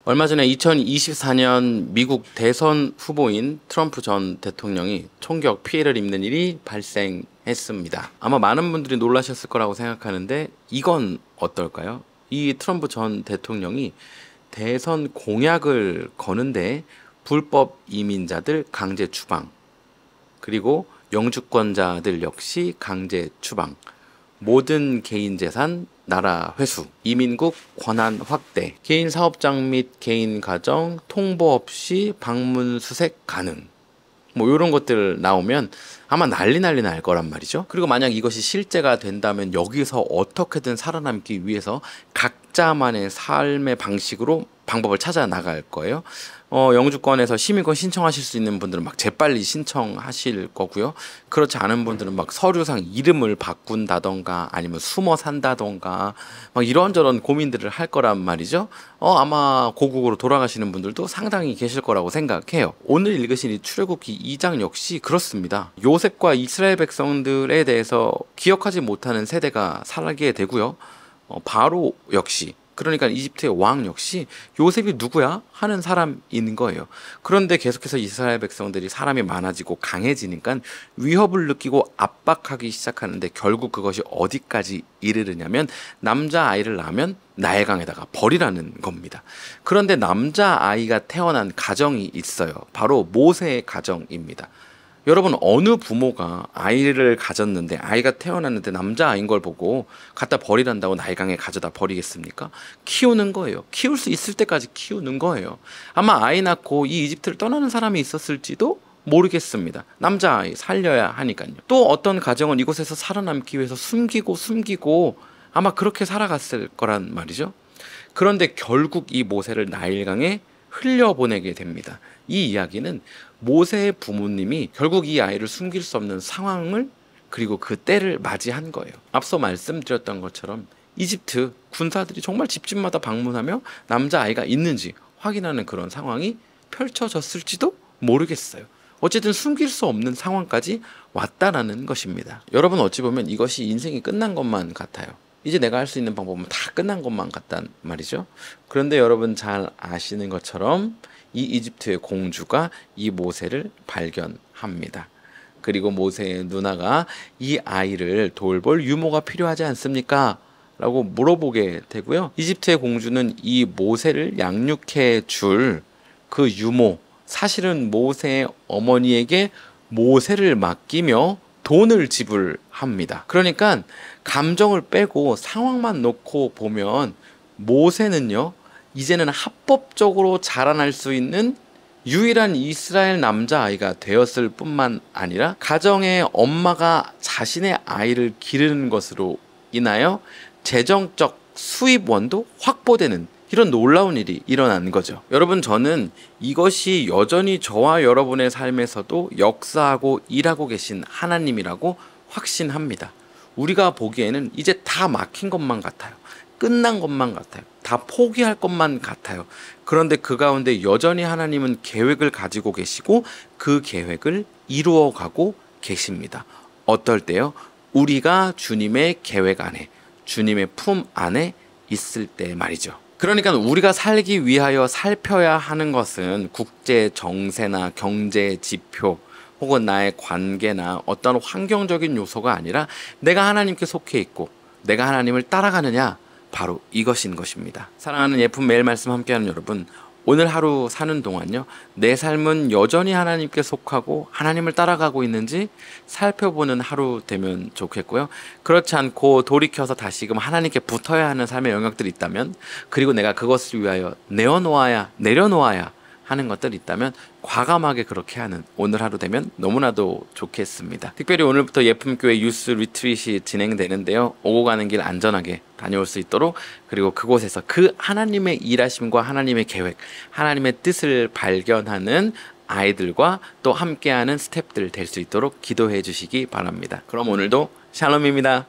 얼마 전에 2024년 미국 대선 후보인 트럼프 전 대통령이 총격 피해를 입는 일이 발생했습니다. 아마 많은 분들이 놀라셨을 거라고 생각하는데 이건 어떨까요? 이 트럼프 전 대통령이 대선 공약을 거는데 불법 이민자들 강제 추방, 그리고 영주권자들 역시 강제 추방, 모든 개인 재산 나라 회수, 이민국 권한 확대, 개인 사업장 및 개인 가정 통보 없이 방문 수색 가능, 뭐 이런 것들 나오면 아마 난리 날 거란 말이죠. 그리고 만약 이것이 실제가 된다면 여기서 어떻게든 살아남기 위해서 각자만의 삶의 방식으로 방법을 찾아 나갈 거예요. 영주권에서 시민권 신청하실 수 있는 분들은 막 재빨리 신청하실 거고요. 그렇지 않은 분들은 막 서류상 이름을 바꾼다던가 아니면 숨어 산다던가 막 이런저런 고민들을 할 거란 말이죠. 아마 고국으로 돌아가시는 분들도 상당히 계실 거라고 생각해요. 오늘 읽으신 이 출애굽기 2장 역시 그렇습니다. 요셉과 이스라엘 백성들에 대해서 기억하지 못하는 세대가 살게 되고요. 바로 역시, 그러니까 이집트의 왕 역시 요셉이 누구야? 하는 사람인 거예요. 그런데 계속해서 이스라엘 백성들이 사람이 많아지고 강해지니까 위협을 느끼고 압박하기 시작하는데 결국 그것이 어디까지 이르르냐면 남자아이를 낳으면 나일강에다가 버리라는 겁니다. 그런데 남자아이가 태어난 가정이 있어요. 바로 모세의 가정입니다. 여러분, 어느 부모가 아이를 가졌는데 아이가 태어났는데 남자아이인 걸 보고 갖다 버리란다고 나일강에 가져다 버리겠습니까? 키우는 거예요. 키울 수 있을 때까지 키우는 거예요. 아마 아이 낳고 이 이집트를 떠나는 사람이 있었을지도 모르겠습니다. 남자아이 살려야 하니까요. 또 어떤 가정은 이곳에서 살아남기 위해서 숨기고 아마 그렇게 살아갔을 거란 말이죠. 그런데 결국 이 모세를 나일강에 흘려보내게 됩니다. 이 이야기는 모세의 부모님이 결국 이 아이를 숨길 수 없는 상황을, 그리고 그 때를 맞이한 거예요. 앞서 말씀드렸던 것처럼 이집트 군사들이 정말 집집마다 방문하며 남자아이가 있는지 확인하는 그런 상황이 펼쳐졌을지도 모르겠어요. 어쨌든 숨길 수 없는 상황까지 왔다라는 것입니다. 여러분, 어찌 보면 이것이 인생이 끝난 것만 같아요. 이제 내가 할 수 있는 방법은 다 끝난 것만 같단 말이죠. 그런데 여러분 잘 아시는 것처럼 이 이집트의 공주가 이 모세를 발견합니다. 그리고 모세의 누나가 이 아이를 돌볼 유모가 필요하지 않습니까? 라고 물어보게 되고요. 이집트의 공주는 이 모세를 양육해 줄 그 유모, 사실은 모세의 어머니에게 모세를 맡기며 돈을 지불합니다. 그러니까 감정을 빼고 상황만 놓고 보면 모세는요, 이제는 합법적으로 자라날 수 있는 유일한 이스라엘 남자아이가 되었을 뿐만 아니라 가정의 엄마가 자신의 아이를 기르는 것으로 인하여 재정적 수입원도 확보되는 이런 놀라운 일이 일어난 거죠. 여러분, 저는 이것이 여전히 저와 여러분의 삶에서도 역사하고 일하고 계신 하나님이라고 확신합니다. 우리가 보기에는 이제 다 막힌 것만 같아요. 끝난 것만 같아요. 다 포기할 것만 같아요. 그런데 그 가운데 여전히 하나님은 계획을 가지고 계시고 그 계획을 이루어가고 계십니다. 어떨 때요? 우리가 주님의 계획 안에, 주님의 품 안에 있을 때 말이죠. 그러니까 우리가 살기 위하여 살펴야 하는 것은 국제 정세나 경제 지표 혹은 나의 관계나 어떤 환경적인 요소가 아니라 내가 하나님께 속해 있고 내가 하나님을 따라가느냐, 바로 이것인 것입니다. 사랑하는 예쁜 매일 말씀 함께하는 여러분, 오늘 하루 사는 동안요, 내 삶은 여전히 하나님께 속하고 하나님을 따라가고 있는지 살펴보는 하루 되면 좋겠고요. 그렇지 않고 돌이켜서 다시금 하나님께 붙어야 하는 삶의 영역들이 있다면, 그리고 내가 그것을 위하여 내려놓아야 하는 것들이 있다면 과감하게 그렇게 하는 오늘 하루 되면 너무나도 좋겠습니다. 특별히 오늘부터 예품교회 유스 리트릿이 진행되는데요. 오고 가는 길 안전하게 다녀올 수 있도록, 그리고 그곳에서 그 하나님의 일하심과 하나님의 계획, 하나님의 뜻을 발견하는 아이들과 또 함께하는 스태프들 될 수 있도록 기도해 주시기 바랍니다. 그럼 오늘도 샬롬입니다.